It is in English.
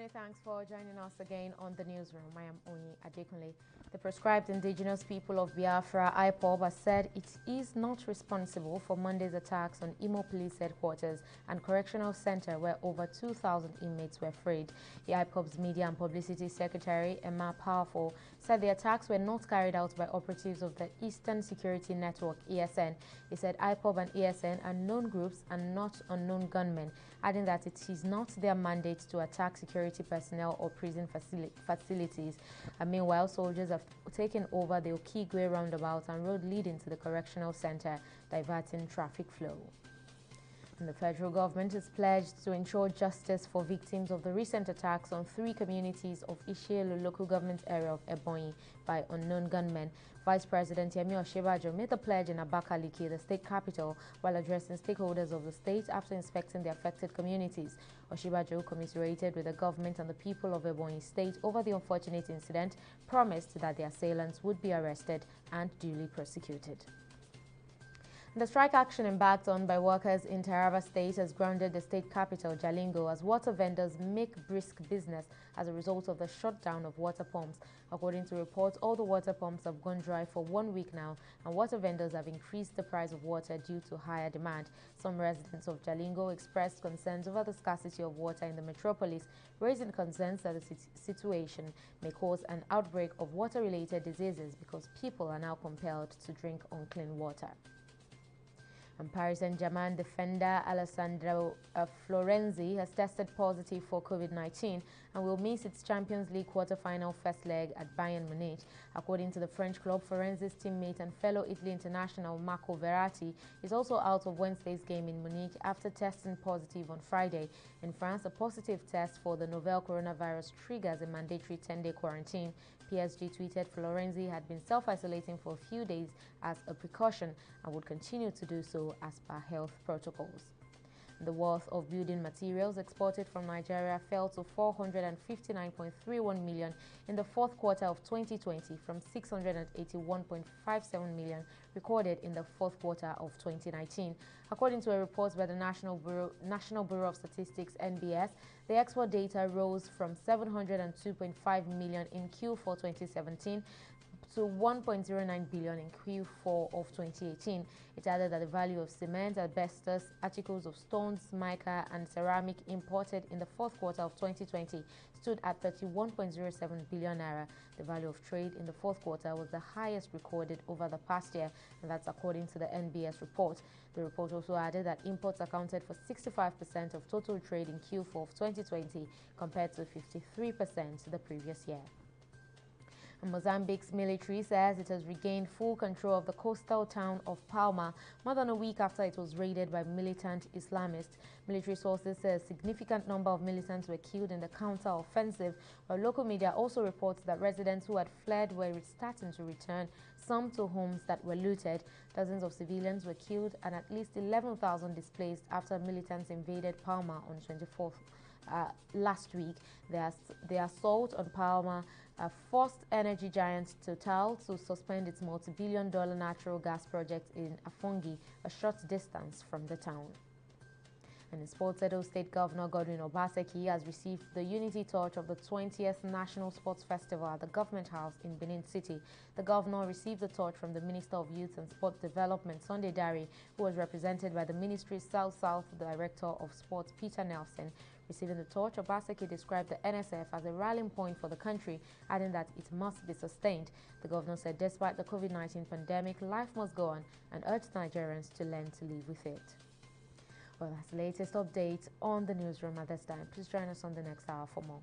Many thanks for joining us again on the newsroom. I am Oyin Adekunle. The proscribed indigenous people of Biafra, IPOB, has said it is not responsible for Monday's attacks on Imo Police Headquarters and Correctional Center, where over 2,000 inmates were freed. The IPOB's Media and Publicity Secretary, Emma Powerful, said the attacks were not carried out by operatives of the Eastern Security Network, ESN. He said IPOB and ESN are known groups and not unknown gunmen, adding that it is not their mandate to attack security personnel or prison facilities. And meanwhile, soldiers have taken over the Okigwe roundabout and road leading to the correctional center, diverting traffic flow. And the federal government is pledged to ensure justice for victims of the recent attacks on 3 communities of Ishielu local government area of Ebonyi by unknown gunmen. Vice President Yemi Osinbajo made the pledge in Abakaliki, the state capital, while addressing stakeholders of the state after inspecting the affected communities. Osinbajo commiserated with the government and the people of Ebonyi State over the unfortunate incident, promised that the assailants would be arrested and duly prosecuted. The strike action embarked on by workers in Taraba State has grounded the state capital, Jalingo, as water vendors make brisk business as a result of the shutdown of water pumps. According to reports, all the water pumps have gone dry for 1 week now, and water vendors have increased the price of water due to higher demand. Some residents of Jalingo expressed concerns over the scarcity of water in the metropolis, raising concerns that the situation may cause an outbreak of water-related diseases because people are now compelled to drink unclean water. And Paris Saint-Germain defender Alessandro Florenzi has tested positive for COVID-19 and will miss its Champions League quarter-final first leg at Bayern Munich. According to the French club, Florenzi's teammate and fellow Italy international Marco Verratti is also out of Wednesday's game in Munich after testing positive on Friday. In France, a positive test for the novel coronavirus triggers a mandatory 10-day quarantine. PSG tweeted Florenzi had been self-isolating for a few days as a precaution and would continue to do so as per health protocols. The worth of building materials exported from Nigeria fell to 459.31 million in the fourth quarter of 2020 from 681.57 million recorded in the fourth quarter of 2019. According to a report by the National Bureau of Statistics (NBS), the export data rose from 702.5 million in Q4 2017 to 1.09 billion in Q4 of 2018. It added that the value of cement, asbestos, articles of stones, mica and ceramic imported in the fourth quarter of 2020 stood at 31.07 billion naira. The value of trade in the fourth quarter was the highest recorded over the past year, and that's according to the NBS report. The report also added that imports accounted for 65% of total trade in Q4 of 2020 compared to 53% the previous year. Mozambique's military says it has regained full control of the coastal town of Palma more than a week after it was raided by militant Islamists. Military sources say a significant number of militants were killed in the counter-offensive, while local media also reports that residents who had fled were starting to return, some to homes that were looted. Dozens of civilians were killed and at least 11,000 displaced after militants invaded Palma on 24th. Last week. The assault on Palma forced energy giant Total to suspend its multi-billion-dollar natural gas project in Afongi, a short distance from the town. And in sports, Edo State Governor Godwin Obaseki has received the Unity Torch of the 20th National Sports Festival at the Government House in Benin City. The governor received the torch from the Minister of Youth and Sport Development, Sunday Dari, who was represented by the Ministry's South-South Director of Sports, Peter Nelson. Receiving the torch, Obaseki described the NSF as a rallying point for the country, adding that it must be sustained. The governor said despite the COVID-19 pandemic, life must go on and urged Nigerians to learn to live with it. Well, that's the latest update on the newsroom at this time. Please join us on the next hour for more.